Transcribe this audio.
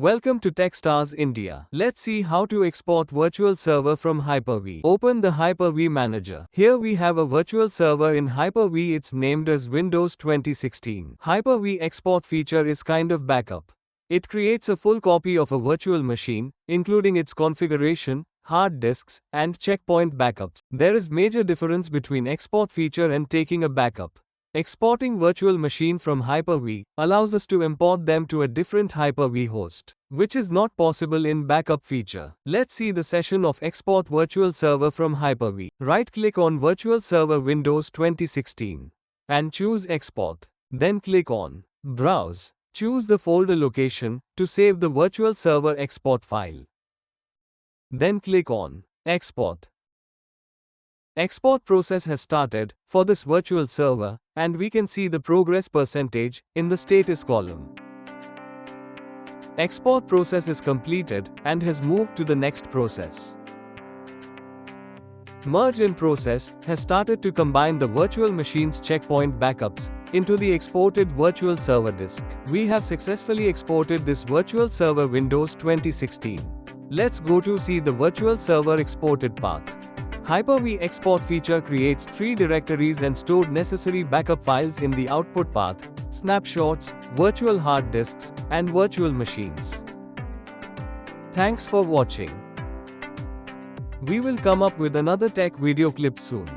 Welcome to TechStars India. Let's see how to export virtual server from HyperV. Open the HyperV manager. Here we have a virtual server in HyperV. It's named as Windows 2016. HyperV export feature is kind of backup. It creates a full copy of a virtual machine, including its configuration, hard disks, and checkpoint backups. There is major difference between export feature and taking a backup. Exporting virtual machine from HyperV allows us to import them to a different HyperV host, which is not possible in backup feature. Let's see the session of export virtual server from HyperV. Right-click on Virtual Server Windows 2016 and choose Export. Then click on Browse. Choose the folder location to save the virtual server export file. Then click on Export. Export process has started for this virtual server, and we can see the progress percentage in the status column. Export process is completed and has moved to the next process. Merge in process has started to combine the virtual machine's checkpoint backups into the exported virtual server disk. We have successfully exported this virtual server Windows 2016. Let's go to see the virtual server exported path. HyperV export feature creates 3 directories and stored necessary backup files in the output path: snapshots, virtual hard disks, and virtual machines. Thanks for watching. We will come up with another tech video clip soon.